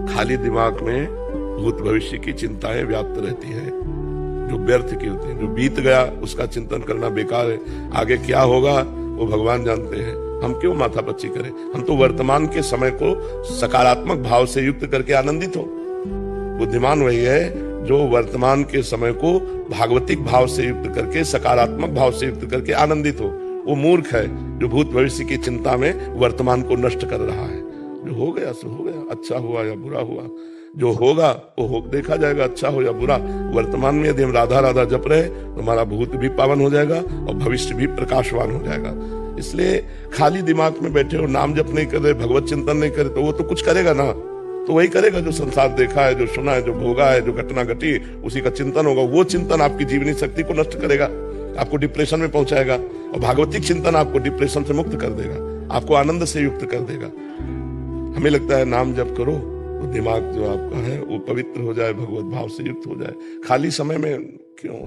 खाली दिमाग में भूत भविष्य की चिंताएं व्याप्त रहती हैं, जो व्यर्थ की होती हैं। जो बीत गया उसका चिंतन करना बेकार है, आगे क्या होगा वो भगवान जानते हैं। हम क्यों माथापच्ची करें? हम तो वर्तमान के समय को सकारात्मक भाव से युक्त करके आनंदित हो। बुद्धिमान वही है जो वर्तमान के समय को भागवतिक भाव से युक्त करके, सकारात्मक भाव से युक्त करके आनंदित हो। वो मूर्ख है जो भूत भविष्य की चिंता में वर्तमान को नष्ट कर रहा है। जो हो गया सो हो गया, अच्छा हुआ या बुरा हुआ, जो होगा वो देखा जाएगा, अच्छा हो या बुरा। वर्तमान में यदि हम राधा राधा जप रहे तो हमारा भूत भी पावन हो जाएगा और भविष्य भी प्रकाशवान हो जाएगा। इसलिए खाली दिमाग में बैठे हो, नाम जप नहीं कर रहे, भगवत चिंतन नहीं करे, तो वो तो कुछ करेगा ना, तो वही करेगा जो संसार देखा है, जो सुना है, जो भोगा है, जो घटना घटी, उसी का चिंतन होगा। वो चिंतन आपकी जीवनी शक्ति को नष्ट करेगा, आपको डिप्रेशन में पहुंचाएगा। और भागवतिक चिंतन आपको डिप्रेशन से मुक्त कर देगा, आपको आनंद से युक्त कर देगा। हमें लगता है नाम जप करो तो दिमाग जो आपका है वो पवित्र हो जाए, भगवत भाव से युक्त हो जाए। खाली समय में क्यों?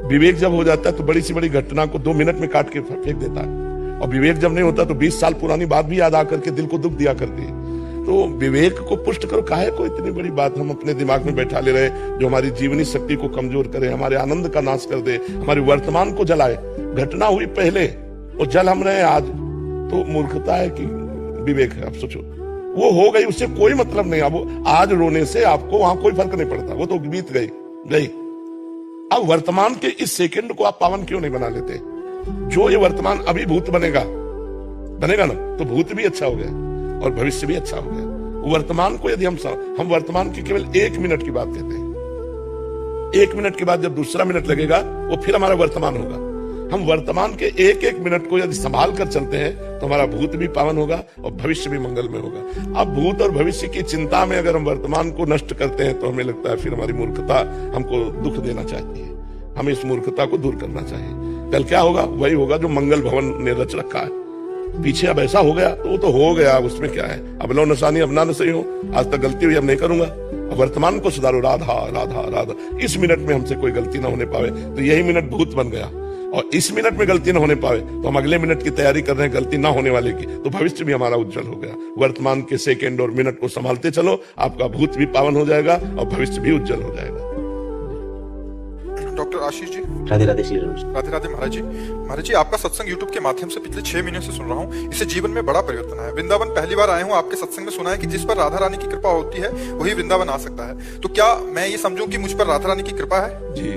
विवेक जब हो जाता है तो बड़ी सी बड़ी घटना को 2 मिनट में काट के फेंक देता है, और विवेक जब नहीं होता तो 20 साल पुरानी बात भी याद आकर के दिल को दुख दिया करती है। तो विवेक को पुष्ट करो, काहे को इतनी बड़ी बात हम अपने दिमाग में बैठा ले रहे जो हमारी जीवनी शक्ति को कमजोर करे, हमारे आनंद का नाश कर दे, हमारे वर्तमान को जलाए। घटना हुई पहले और जल हम रहे आज, तो मूर्खता है कि विवेक है? आप सोचो, वो हो गई, उससे कोई मतलब नहीं। अब आज रोने से आपको वहां कोई फर्क नहीं पड़ता, वो तो बीत गई। अब वर्तमान के इस सेकंड को आप पावन क्यों नहीं बना लेते? जो ये वर्तमान अभी भूत बनेगा ना, तो भूत भी अच्छा हो गया और भविष्य भी अच्छा हो गया। वर्तमान को यदि हम वर्तमान की केवल 1 मिनट की बात कहते हैं, 1 मिनट के बाद जब दूसरा मिनट लगेगा वो फिर हमारा वर्तमान होगा। हम वर्तमान के 1-1 मिनट को यदि संभाल कर चलते हैं तो हमारा भूत भी पावन होगा और भविष्य भी मंगलमय होगा। अब भूत और भविष्य की चिंता में अगर हम वर्तमान को नष्ट करते हैं तो हमें लगता है फिर हमारी मूर्खता हमको दुख देना चाहती है। हमें इस मूर्खता को दूर करना चाहिए। कल क्या होगा? वही होगा जो मंगल भवन ने रच रखा है। पीछे अब ऐसा हो गया तो वो तो हो गया, उसमें क्या है? अब लो नसानी, अब ना नसई हो, आज तक गलती हुई अब नहीं करूंगा। अब वर्तमान को सुधारो, राधा राधा राधा। इस मिनट में हमसे कोई गलती ना होने पावे तो यही मिनट भूत बन गया, और इस मिनट में गलती ना होने पावे तो हम अगले मिनट की तैयारी कर रहे हैं गलती ना होने वाले की, तो भविष्य भी हमारा उज्जवल हो गया। वर्तमान के सेकंड और मिनट को संभालते चलो, आपका भूत भी पावन हो जाएगा और भविष्य भी उज्जवल हो जाएगा। डॉक्टर आशीष जी, राधे राधे श्री राधे राधे। महाराज जी, आपका सत्संग यूट्यूब के माध्यम से पिछले 6 महीने से सुन रहा हूँ। इससे जीवन में बड़ा परिवर्तन है। वृंदावन पहली बार आया हूँ, आपके सत्संग में सुना है कि जिस पर राधा रानी की कृपा होती है वही वृंदावन आ सकता है। तो क्या मैं ये समझूं कि मुझ पर राधा रानी की कृपा है? जी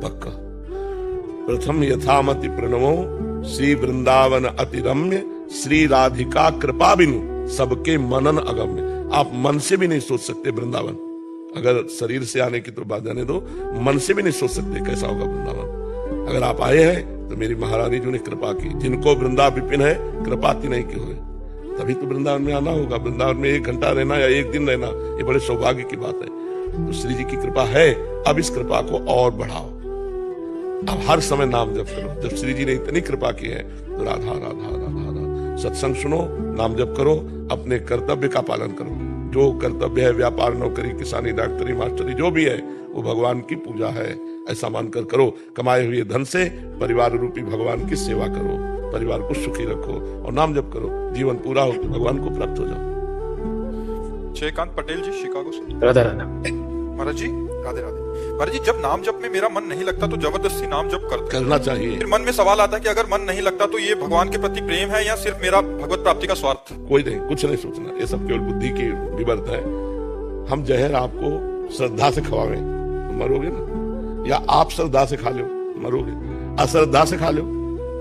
पक्का। प्रथम यथामति प्रणवो श्री वृंदावन अति रम्य, श्री राधिका कृपा बिनु सबके मनन अगम्य। आप मन से भी नहीं सोच सकते वृंदावन, अगर शरीर से आने की तो बात जाने दो, मन से भी नहीं सोच सकते कैसा होगा वृंदावन। अगर आप आए हैं तो मेरी महारानी जी ने कृपा की। जिनको वृंदा विपिन है कृपाति नहीं की हुए, तभी तो वृंदावन में आना होगा। वृंदावन में 1 घंटा रहना या 1 दिन रहना ये बड़े सौभाग्य की बात है। तो श्री जी की कृपा है, अब इस कृपा को और बढ़ाओ। अब हर समय नाम जप करो। जब श्री जी ने इतनी कृपा की है तो राधा राधा राधा राधा। सत्संग सुनो, नाम जप करो, अपने कर्तव्य का पालन करो। जो कर्तव्य है, व्यापार, नौकरी, किसानी, डॉक्टरी, मास्टरी, जो भी है वो भगवान की पूजा है, ऐसा मानकर करो। कमाए हुए धन से परिवार रूपी भगवान की सेवा करो, परिवार को सुखी रखो और नाम जप करो। जीवन पूरा हो तो भगवान को प्राप्त हो जाओ। जयकांत पटेल जी, शिकागो से। राधा राधा। महाराज जी, राधे राधे। महाराज जी, जब नाम जप में मेरा मन नहीं लगता तो जबरदस्ती नाम जप करना चाहिए। फिर मन में सवाल आता है कि अगर मन नहीं लगता तो ये भगवान के प्रति प्रेम है या सिर्फ मेरा भगवत प्राप्ति का स्वार्थ? कोई नहीं, कुछ नहीं सोचना, ये सब केवल बुद्धि की विवर्त है। हम जहर आपको श्रद्धा से खवावे तो मरोगे ना, या आप श्रद्धा से खा लो मरोगे, अश्रद्धा से खा लो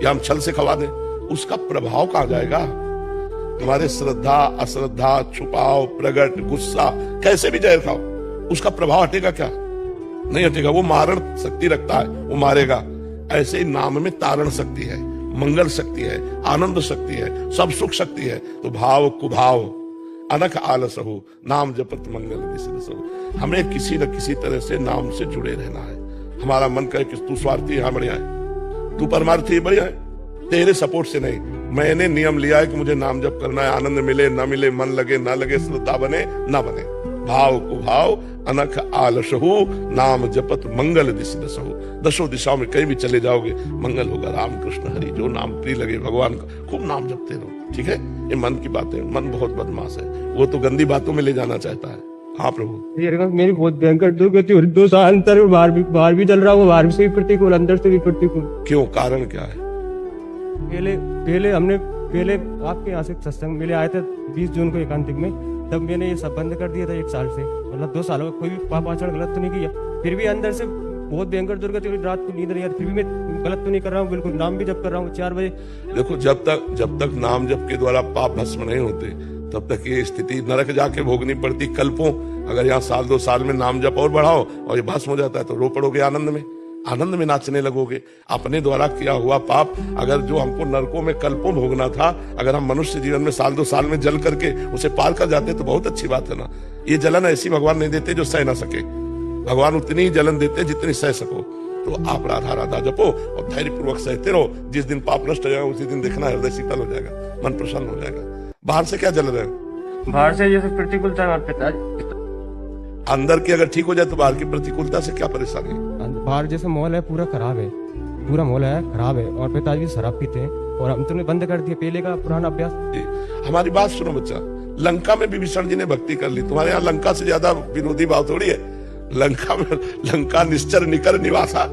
या हम छल से खवा दें, उसका प्रभाव कहां जाएगा? तुम्हारे श्रद्धा, अश्रद्धा, छुपाओ, प्रगट, गुस्सा, कैसे भी जहर खाओ, उसका प्रभाव हटेगा क्या? नहीं हटेगा। वो मारण शक्ति रखता है, वो मारेगा। ऐसे ही नाम में तारण शक्ति है, मंगल शक्ति है, आनंद शक्ति है, सब सुख शक्ति है। तो भाव कुभाव अनख आलस हो, नाम जपत मंगल दिस हो। हमें किसी न किसी तरह से नाम से जुड़े रहना है। हमारा मन कहे कि तू स्वार्थी है, बढ़िया है, तू परमार्थी, बढ़िया है, तेरे सपोर्ट से नहीं। मैंने नियम लिया है कि मुझे नाम जप करना है, आनंद मिले ना मिले, मन लगे ना लगे, श्रद्धा बने ना बने, भाव कुभाव अनख आलसहु, नाम जपत मंगल दिशि दसहु। दसों दिशाओं में कहीं भी चले जाओगे मंगल होगा। राम कृष्ण हरि, जो नाम प्रिय लगे भगवान का खूब नाम जपते रहो, ठीक है। ये मन की बातें, मन बहुत बदमाश है, वो तो गंदी बातों में ले जाना चाहता है। हाँ प्रभु, मेरी बहुत भयंकर दुर्गति हो रही, 2 साल अंतर बाहर भी चल रहा हूँ, बाहर से भी प्रतिकूल, अंदर से भी प्रतिकूल। क्यों, कारण क्या है? पहले आपके यहाँ से सत्संग मिले आए थे 20 जून को एकांतिक में, तब मैंने ये सब बंद कर दिया था 1 साल से, मतलब 2 सालों कोई भी पाप आचरण गलत तो नहीं किया। फिर भी अंदर से बहुत भयंकर दुर्गति हुई, रात को नींद नहीं आती, फिर भी मैं गलत तो नहीं कर रहा हूँ, बिल्कुल नाम भी जप कर रहा हूँ 4 बजे। देखो, जब तक नाम जप के द्वारा पाप भस्म नहीं होते तब तक ये स्थिति नरक जाके भोगनी पड़ती कल्पों। अगर यहाँ 1-2 साल में नाम जप और बढ़ाओ और ये भस्म हो जाता है तो रो पड़ोगे आनंद में नाचने लगोगे। अपने द्वारा किया हुआ पाप अगर जो हमको नरकों में कल्पों भोगना था, अगर हम मनुष्य जीवन में 1-2 साल में जल करके उसे पार कर जाते तो बहुत अच्छी बात है ना। ये जलन ऐसी भगवान नहीं देते जो सह ना सके, भगवान उतनी ही जलन देते जितनी सह सको। तो आप राधा राधा जपो और धैर्य पूर्वक सहते रहो। जिस दिन पाप नष्ट हो जाएगा उसी दिन देखना हृदय शीतल हो जाएगा, मन प्रसन्न हो जाएगा। बाहर से क्या जल रहे हैं? बाहर से जैसे प्रतिकूलता और पिताजी, अंदर की अगर ठीक हो जाए तो बाहर की प्रतिकूलता से क्या परेशानी है? बाहर जैसे माहौल है पूरा खराब है, पूरा माहौल है खराब है, और पिताजी शराब पीते हैं और हम तुमने बंद कर दिया पहले का पुराना अभ्यास। हमारी बात सुनो बच्चा, लंका में विभीषण जी ने भक्ति कर ली, तुम्हारे यहाँ लंका से ज्यादा विरोधी भाव थोड़ी है। लंका निश्चर निकर निवासा,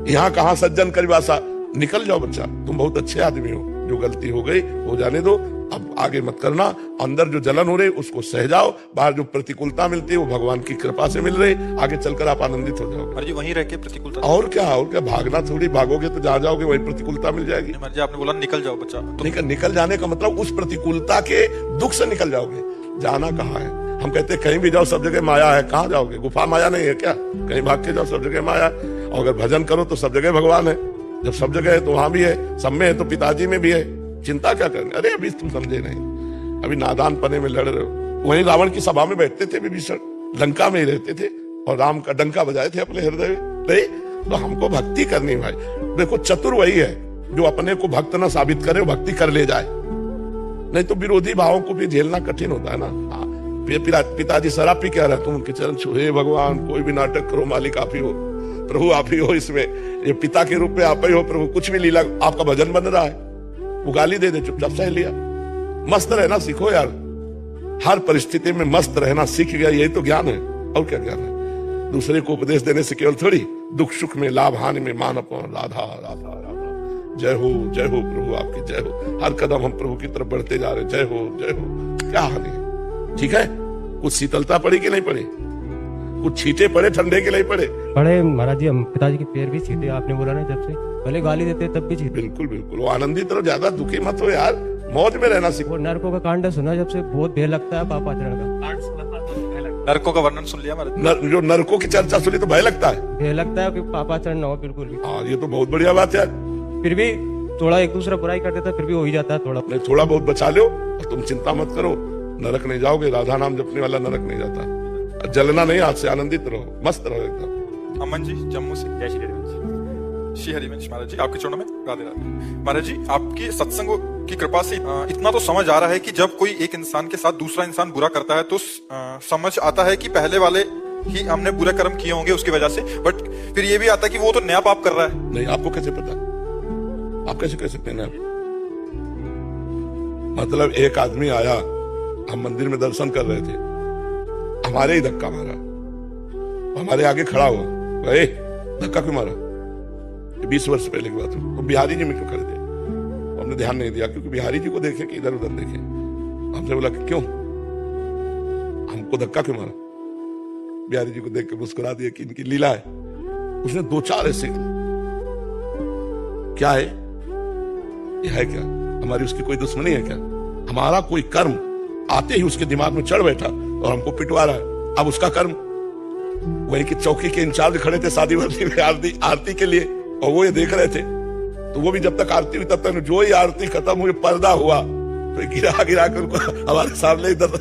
यहाँ कहाँ सज्जन कर निवासा। निकल जाओ बच्चा, तुम बहुत अच्छे आदमी हो, जो गलती हो गई हो जाने दो, अब आगे मत करना। अंदर जो जलन हो रही उसको सह जाओ, बाहर जो प्रतिकूलता मिलती है वो भगवान की कृपा से मिल रही, आगे चलकर आप आनंदित हो जाओगे। जी वहीं रह के प्रतिकूलता, और क्या भागना थोड़ी, भागोगे तो जहाँ जाओगे वही प्रतिकूलता मिल जाएगी। जी आपने बोला निकल जाओ बच्चा, तो निकल जाने का मतलब उस प्रतिकूलता के दुख से निकल जाओगे। जाना कहाँ है? हम कहते हैं कहीं भी जाओ सब जगह माया है, कहाँ जाओगे? गुफा माया नहीं है क्या? कहीं भाग के जाओ सब जगह माया। और अगर भजन करो तो सब जगह भगवान है, जब सब जगह है तो वहां भी है, सब में है तो पिताजी में भी है, चिंता क्या करनी? अरे अभी तुम समझे नहीं, अभी नादान पने में लड़ रहे हो। वहीं रावण की सभा में बैठते थे विभीषण, लंका में ही रहते थे और राम का डंका बजाए थे अपने हृदय में। नहीं तो हमको भक्ति करनी भाई। देखो चतुर वही है जो अपने को भक्त न साबित करे, भक्ति कर ले जाए, नहीं तो विरोधी भावों को भी झेलना कठिन होता है ना। पिताजी शराब पी क्या रहा, तुम उनके चरण छू, हे भगवान कोई भी नाटक करो, मालिक आप ही हो, प्रभु आप ही हो, इसमें ये पिता के रूप में आप ही हो प्रभु, कुछ भी लीला, आपका भजन बन रहा है, वो गाली दे दे चुपचाप सह लिया। मस्त रहना सीखो यार, हर परिस्थिति में मस्त रहना सीख गया, यही तो ज्ञान है। और क्या ज्ञान है? दूसरे को उपदेश देने से केवल थोड़ी, दुख सुख में लाभ हानि में मान अपमान। राधा राधा राधा, जय हो प्रभु आपकी जय हो। हर कदम हम प्रभु की तरफ बढ़ते जा रहे, जय हो। क्या हानि है? ठीक है, कुछ शीतलता पड़ी कि नहीं पड़ी? कुछ छींटे पड़े ठंडे के नहीं पड़े? पड़े महाराज जी, हम पिताजी के पैर भी छींटे, आपने बोला ना जब से, पहले गाली देते तब भी छींटे। बिल्कुल वो आनंदित रहो, ज्यादा दुखी मत हो यार, मौज में रहना सीखो। नरकों का कांड सुना जब से, बहुत भय लगता है पापाचरण का। नरकों का वर्णन सुन लिया महाराज, जो नरकों की चर्चा सुनी तो भय लगता है, भय लगता है कि पापाचरण न हो बिल्कुल भी। हाँ ये तो बहुत बढ़िया बात है। फिर भी थोड़ा एक दूसरा बुराई कर देता, फिर भी हो ही जाता है थोड़ा। नहीं थोड़ा बहुत बचा लो और तुम चिंता मत करो, नरक नहीं जाओगे। राधा नाम जपने वाला नरक नहीं जाता। जलना नहीं, हाथ से आनंदित रहो, मस्त रहो एकदम। अमन जी जम्मू से, जय श्री हरिवंश। श्री हरिवंश महाराज जी, आपके चरणों में राधे राधे। महाराज जी आपकी सत्संग की कृपा से इतना तो समझ आ रहा है कि जब कोई एक इंसान के साथ दूसरा इंसान बुरा करता है तो समझ आता है कि पहले वाले ही हमने बुरे कर्म किए होंगे उसकी वजह से, बट फिर ये भी आता है कि वो तो नया पाप कर रहा है। नहीं, आपको कैसे पता? आप कैसे कह सकते हैं? मतलब एक आदमी आया, हम मंदिर में दर्शन कर रहे थे, हमारे ही धक्का मारा, हमारे आगे खड़ा हुआ, धक्का क्यों मारा? 20 वर्ष पहले की बात है। तो बिहारी जी में क्यों कर दिया? हमने ध्यान नहीं दिया, क्योंकि बिहारी जी को देखे कि इधर उधर देखे। हमसे बोला कि क्यों हमको धक्का क्यों मारा? बिहारी जी को देख के मुस्कुरा दिया कि इनकी लीला है। उसने 2-4 ऐसे, क्या है ये, है क्या हमारी उसकी कोई दुश्मनी है क्या? हमारा कोई कर्म आते ही उसके दिमाग में चढ़ बैठा और हमको पिटवा रहा है। अब उसका कर्म, वही की चौकी के इंचार्ज खड़े थे शादी वर्दी में आरती के लिए, और वो ये देख रहे थे। तो वो भी जब तक आरती हुई तब तक जो ही आरती खत्म हुई, पर्दा हुआ तो गिरा कर उनको हमारे सामने इधर।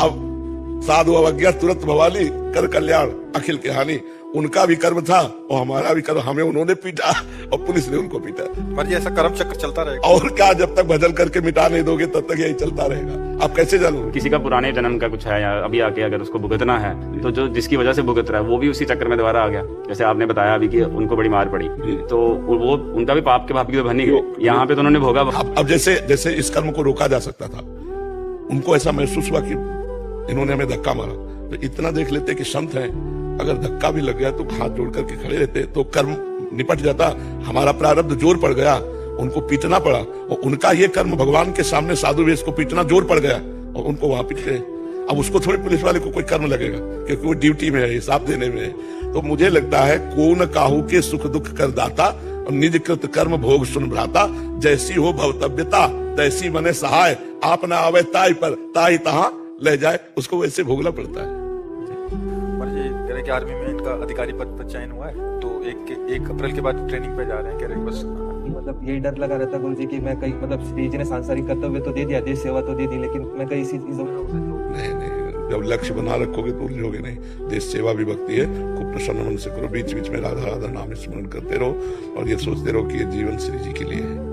अब साधु अवज्ञा तुरंत भवाली कर कल्याण अखिल के हानि। उनका भी कर्म था और हमारा भी कर्म, हमें उन्होंने पीटा और पुलिस ने उनको पीटा। मर्जी ऐसा कर्म चक्र चलता रहेगा। और क्या, जब तक भजन करके मिटा नहीं दोगे तब तक यही चलता रहेगा। आप कैसे जानोगे? किसी का पुराने जन्म का कुछ है या अभी आके अगर उसको भुगतना है तो जो जिसकी वजह से भुगत रहा है वो भी उसी चक्कर में दोबारा आ गया। जैसे आपने बताया अभी कि उनको बड़ी मार पड़ी, तो वो उनका भी पाप के भाप की तो भरनी गई, यहाँ पे तो उन्होंने भोगा। अब जैसे इस कर्म को रोका जा सकता था, उनको ऐसा महसूस हुआ कि इन्होंने हमें धक्का मारा, तो इतना देख लेते कि संत हैं, अगर धक्का भी लग गया तो हाथ जोड़ करके खड़े रहते तो कर्म निपट जाता। हमारा प्रारब्ध जोर पड़ गया, उनको पीटना पड़ा, और उनका ये कर्म भगवान के सामने साधु वेश को पीटना जोर पड़ गया और उनको वहां पीट गए। अब उसको थोड़ी पुलिस वाले को कोई कर्म लगेगा, क्योंकि वो ड्यूटी में है, हिसाब देने में है। तो मुझे लगता है को न काहू के सुख दुख कर दाता और निज कृत कर्म भोग सुन भ्राता, जैसी हो भवतव्यता तैसी बने सहाय, आप न आवे ताई पर ताई तहां ले जाए, उसको वैसे भोगना पड़ता है। मर्जी कह रहे कि आर्मी में इनका अधिकारी पद पर चयन हुआ है, तो 1 अप्रैल के बाद ट्रेनिंग पे जा रहे हैं, कह रहे बस मतलब यही डर लगा रहता गुरु जी की मैं कहीं, मतलब श्री जी ने सांसारिक कर्तव्य तो दे दिया, देश सेवा तो दे दी, लेकिन मैं कहीं इसी चीजों में नहीं, जब लक्ष्य बना रखोगे तो उलझोगे नहीं। देश सेवा भी भक्ति है, खूब प्रसन्न मन से करो, बीच बीच में राधा राधा नाम स्मरण करते रहो और ये सोचते रहो कि ये जीवन श्री जी के लिए है।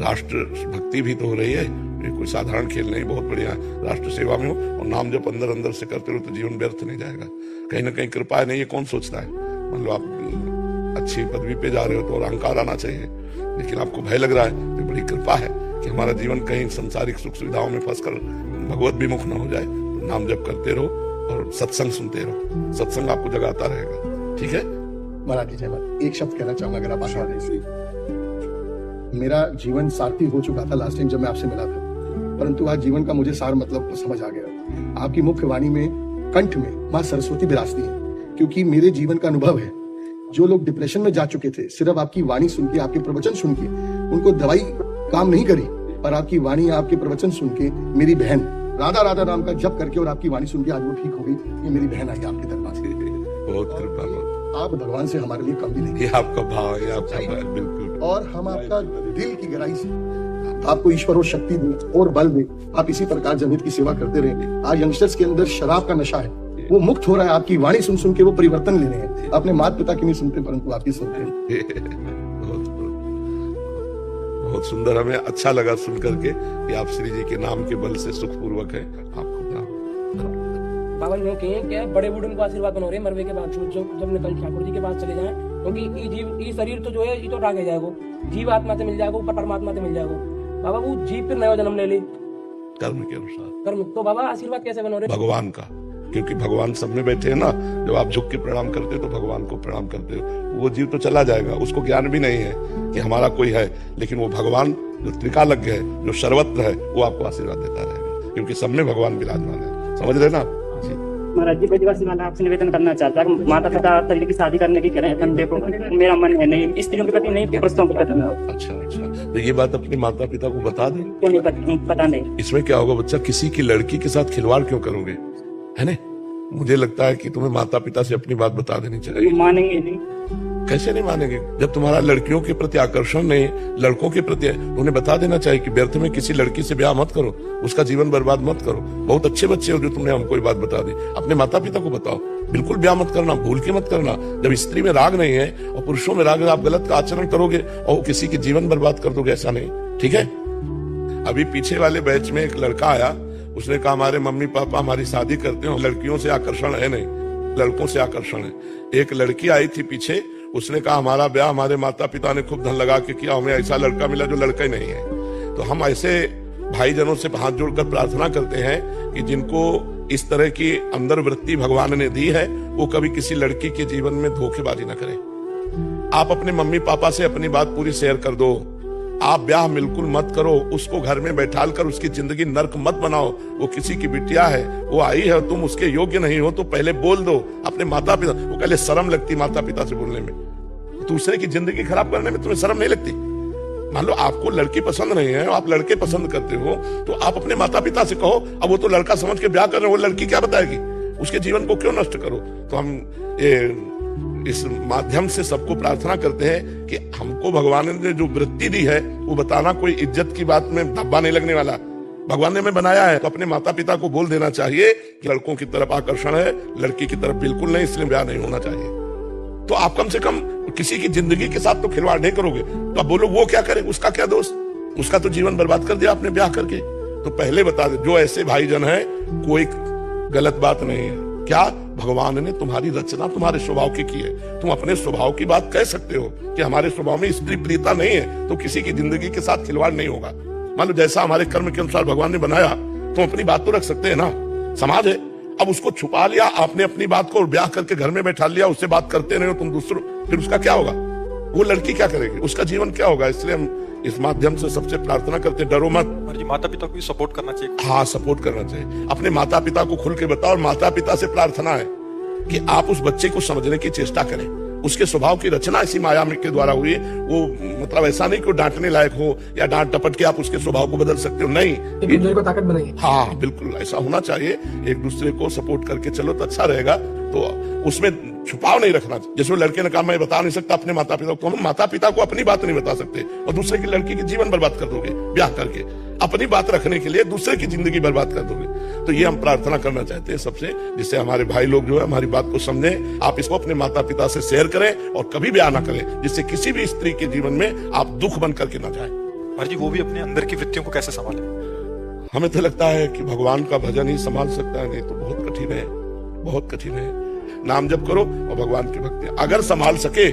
राष्ट्र भक्ति भी तो हो रही है, ये कोई साधारण खेल नहीं, बहुत बढ़िया राष्ट्र सेवा में हो और नाम जब अंदर अंदर से करते रहो तो जीवन व्यर्थ नहीं जाएगा। कहीं ना कहीं कृपा है, नहीं ये कौन सोचता है। मान लो आप अच्छी पदवी पे जा रहे हो तो और अहंकार आना चाहिए, लेकिन आपको भय लग रहा है तो बड़ी कृपा है कि हमारा जीवन कहीं संसारिक सुख सुविधाओं में फंसकर भगवत विमुख न हो जाए। तो नाम जप करते रहो और सत्संग सुनते रहो, सत्संग आपको जगाता रहेगा। ठीक है महाराज जी, जय माता। एक शब्द कहना चाहूंगा अगर आप आशा दें। मेरा जीवन सारथी हो चुका था लास्ट टाइम जब मैं आपसे मिला था, परंतु आज जीवन का मुझे सार मतलब समझ आ गया। आपकी मुख्य वाणी में, कंठ में माँ सरस्वती विराजती है, क्योंकि मेरे जीवन का अनुभव है। जो लोग डिप्रेशन में जा चुके थे, सिर्फ आपकी वाणी सुन के, आपके प्रवचन सुन के, उनको दवाई काम नहीं करी, पर आपकी वाणी, आपके प्रवचन सुन के मेरी बहन राधा राधा नाम का जप करके और आपकी वाणी सुन के आज वो ठीक हो गई। ये मेरी बहन आई आपके दरबार से। बहुत कृपा, आप भगवान से हमारे लिए कम भी नहीं। ये आपका भाव है, आपका भाव, बिल्कुल। और हम आपका दिल की गहराई से आपको ईश्वर और शक्ति दे और बल दे, आप इसी प्रकार जनहित की सेवा करते रहे। आज यंगस्टर्स के अंदर शराब का नशा है, वो मुक्त हो रहा है। आपकी वाणी सुन सुन के वो परिवर्तन ले रहे हैं। अपने माता पिता की नहीं सुनते, परंतु आपकी सुनते हैं। बहुत सुंदर, हमें अच्छा लगा सुन करके कि आप श्री जी के नाम के बल से सुखपूर्वक है। आपको बाबा यूँ कहें कि बड़े बूढ़े को आशीर्वाद बनो रहे मरवे के बाद, जब निकल ठाकुर जी के पास चले जाएं, क्योंकि ये शरीर तो जो है ये तो रागे जाएगा, जीव आत्मा से मिल जाएगा, ऊपर परमात्मा से मिल जाएगा। बाबा वो जीव फिर नया जन्म ले ले कर्म के अनुसार। कर्म तो बाबा आशीर्वाद कैसे बनो रहे? भगवान का, क्योंकि भगवान सब में बैठे हैं ना। जब आप झुक के प्रणाम करते हो तो भगवान को प्रणाम करते हो। वो जीव तो चला जाएगा, उसको ज्ञान भी नहीं है कि हमारा कोई है, लेकिन वो भगवान जो त्रिकालज्ञ है, जो सर्वत्र है, वो आपको आशीर्वाद देता रहेगा, क्योंकि सब में भगवान विराजमान है। समझ रहे ना आप? महाराज जी, पहली बार से मैं आपसे निवेदन करना चाहता हूँ, माता पिता तरीके की शादी करने की कह रहे हैं, देखो मेरा मन है नहीं, स्त्रियों के प्रति नहीं, पुरुषों के प्रति। अच्छा, तो ये बात अपने माता पिता को बता दें। क्यों नहीं पता नहीं? इसमें क्या होगा बच्चा, किसी की लड़की के साथ खिलवाड़ क्यों करोगे, है ना? मुझे लगता है कि तुम्हें माता पिता से अपनी बात बता देनी चाहिए। मानेंगे नहीं। कैसे नहीं मानेंगे? जब तुम्हारा लड़कियों के प्रति आकर्षण नहीं, लड़कों के प्रति है, तो उन्हें बता देना चाहिए कि व्यर्थ में किसी लड़की से ब्याह मत करो, उसका जीवन बर्बाद मत करो। बहुत अच्छे बच्चे हो जो तुमने हमको ये बात बता दी। अपने माता पिता को बताओ, बिल्कुल ब्याह मत करना, भूल के मत करना। जब स्त्री में राग नहीं है और पुरुषों में राग है, आप गलत का आचरण करोगे और किसी की जीवन बर्बाद कर दोगे, ऐसा नहीं। ठीक है, अभी पीछे वाले बैच में एक लड़का आया, उसने कहा हमारे मम्मी पापा हमारी शादी करते हो, लड़कियों से आकर्षण है नहीं, लड़कों से आकर्षण है। एक लड़की आई थी पीछे, उसने कहा हमारा ब्याह हमारे माता पिता ने खूब धन लगा के किया, हमें ऐसा लड़का मिला जो लड़का ही नहीं है। तो हम ऐसे भाईजनों से हाथ जोड़कर प्रार्थना करते हैं कि जिनको इस तरह की अंदर वृत्ति भगवान ने दी है, वो कभी किसी लड़की के जीवन में धोखेबाजी न करें। आप अपने मम्मी पापा से अपनी बात पूरी शेयर कर दो। आप ब्याह बिल्कुल मत करो, उसको घर में बैठाल कर उसकी जिंदगी नर्क मत बनाओ। वो किसी की बिटिया है, वो आई है, तुम उसके योग्य नहीं हो तो पहले बोल दो अपने माता पिता। वो पहले शर्म लगती माता पिता से बोलने में, दूसरे की जिंदगी खराब करने में तुम्हें शर्म नहीं लगती? मान लो आपको लड़की पसंद नहीं है, आप लड़के पसंद करते हो, तो आप अपने माता पिता से कहो। अब वो तो लड़का समझ के ब्याह कर रहे हो, वो लड़की क्या बताएगी? उसके जीवन को क्यों नष्ट करो? तो हम इस माध्यम से सबको प्रार्थना करते हैं कि हमको भगवान ने जो वृत्ति दी है वो बताना कोई इज्जत की बात में धब्बा नहीं लगने वाला। भगवान ने हमें बनाया है तो अपने माता पिता को बोल देना चाहिए कि लड़कों की तरफ आकर्षण है, लड़की की तरफ बिल्कुल नहीं, इसलिए ब्याह नहीं होना चाहिए। तो आप कम से कम किसी की जिंदगी के साथ तो खिलवाड़ नहीं करोगे। तो अब बोलो वो क्या करे, उसका क्या दोष, उसका तो जीवन बर्बाद कर दिया आपने ब्याह करके। तो पहले बता दे, जो ऐसे भाईजन है कोई गलत बात नहीं है। क्या भगवान ने तुम्हारी रचना तुम्हारे स्वभाव की है, तुम अपने स्वभाव की बात कह सकते हो कि हमारे स्वभाव में स्त्री प्रियता नहीं है, तो किसी की जिंदगी के साथ खिलवाड़ नहीं होगा। मान लो जैसा हमारे कर्म के अनुसार भगवान ने बनाया, तुम अपनी बात तो रख सकते हैं ना। समाज है, अब उसको छुपा लिया आपने अपनी बात को और ब्याह करके घर में बैठा लिया, उससे बात करते नहीं हो तुम दूसरों, फिर उसका क्या होगा, वो लड़की क्या करेगी, उसका जीवन क्या होगा। इसलिए हम इस माध्यम से सबसे प्रार्थना करते हैं, डरो मत। जी, माता पिता को भी सपोर्ट करना चाहिए। हाँ, सपोर्ट करना चाहिए। अपने माता पिता को खुल के बताओ, और माता पिता से प्रार्थना है कि आप उस बच्चे को समझने की चेष्टा करें। उसके स्वभाव की रचना ऐसी माया के द्वारा हुई है, वो मतलब ऐसा नहीं कि डांटने लायक हो या डांट टपट के आप उसके स्वभाव को बदल सकते हो, नहीं, एक दूसरे को ताकत बनाइए। हाँ बिल्कुल ऐसा होना चाहिए, एक दूसरे को सपोर्ट करके चलो तो अच्छा रहेगा। तो उसमें छुपाव नहीं रखना चाहिए। जैसे वो लड़के ने कहा मैं बता नहीं सकता अपने माता पिता को, हम माता पिता को अपनी बात नहीं बता सकते और दूसरे की लड़की की जीवन बर्बाद कर दोगे ब्याह करके, अपनी बात रखने के लिए दूसरे की जिंदगी बर्बाद कर दोगे। तो ये हम प्रार्थना करना चाहते हैं सबसे, जिससे हमारे भाई लोग जो है हमारी बात को समझें। आप इसको अपने माता पिता से शेयर करें और कभी ब्याह ना करें, जिससे किसी भी स्त्री के जीवन में आप दुख बन करके ना जाए। महाराज जी, वो भी अपने अंदर की वृत्तियों को कैसे संभाले? हमें तो लगता है कि भगवान का भजन ही संभाल सकता है, नहीं तो बहुत कठिन है, बहुत कठिन है। नाम जप करो और भगवान की भक्ति, अगर संभाल सके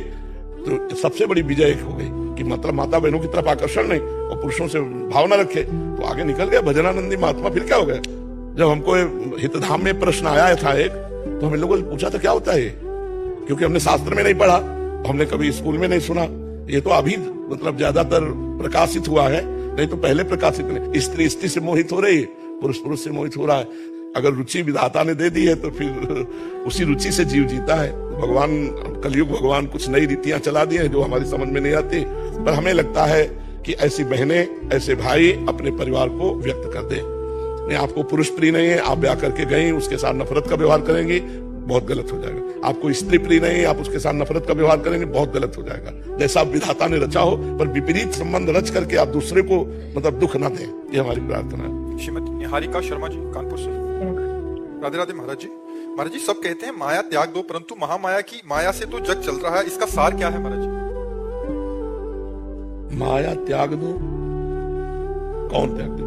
तो सबसे बड़ी विजय हो गई कि मतलब माता बहनों की तरफ आकर्षण नहीं और पुरुषों से भावना रखे तो आगे निकल गया भजनानंदी महात्मा। फिर क्या हो गया, जब हमको हितधाम में प्रश्न आया था एक, तो हम लोगों से पूछा था क्या होता है, क्योंकि हमने शास्त्र में नहीं पढ़ा, हमने कभी स्कूल में नहीं सुना, ये तो अभी मतलब ज्यादातर प्रकाशित हुआ है, नहीं तो पहले प्रकाशित नहीं। स्त्री स्त्री से मोहित हो रही है, पुरुष पुरुष से मोहित हो रहा है। अगर रुचि विधाता ने दे दी है तो फिर उसी रुचि से जीव जीता है। भगवान कलयुग भगवान कुछ नई रीतियां चला दी हैं जो हमारी समझ में नहीं आती, पर हमें लगता है कि ऐसी बहनें ऐसे भाई अपने परिवार को व्यक्त कर दें। नहीं, आपको पुरुष प्रिय नहीं है, आप ब्याह करके गई उसके साथ नफरत का व्यवहार करेंगी, बहुत गलत हो जाएगा। आपको स्त्री प्रिय नहीं है, आप उसके साथ नफरत का व्यवहार करेंगे, बहुत गलत हो जाएगा। जैसा विधाता ने रचा हो, पर विपरीत संबंध रच करके आप दूसरे को मतलब दुख ना दें, ये हमारी प्रार्थना है। श्रीमती निहारिका शर्मा जी, कानपुर से। राधे राधे महाराज जी। महाराज जी, सब कहते हैं माया त्याग दो, परंतु महामाया की माया से तो जग चल रहा है, इसका सार क्या है महाराज जी? माया त्याग दो, कौन त्याग दे?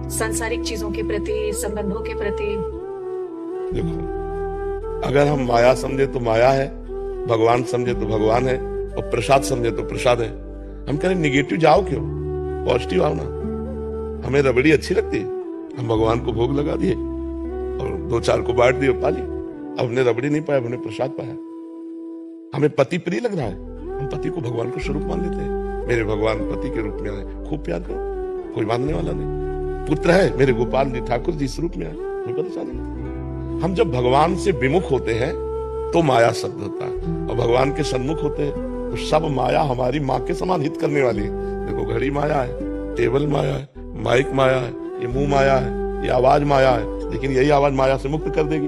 सांसारिक चीजों के प्रति, संबंधों के प्रति। देखो, अगर हम माया समझे तो माया है, भगवान समझे तो भगवान है, और प्रसाद समझे तो प्रसाद है। हम कह रहे निगेटिव जाओ क्यों, पॉजिटिव आओ ना। हमें रबड़ी अच्छी लगती है, हम भगवान को भोग लगा दिए और 2-4 को बांट दिए, पा ली। अब हमने रबड़ी नहीं पाया, हमने प्रसाद पाया। हमें पति प्रिय लग रहा है, हम पति को भगवान का स्वरूप मान लेते हैं। मेरे भगवान पति के रूप में आए, खूब प्यार करो, कोई बांधने वाला नहीं। पुत्र है मेरे गोपाल जी ठाकुर जी इस रूप में आए, कोई परेशानी नहीं। हम जब भगवान से विमुख होते हैं तो माया शब्द होता है, और भगवान के सन्मुख होते हैं तो सब माया हमारी माँ के समान हित करने वाली है। देखो, घड़ी माया है, टेबल माया है, माइक माया है, ये मुंह माया है, ये आवाज माया है, लेकिन यही आवाज माया से मुक्त कर देगी।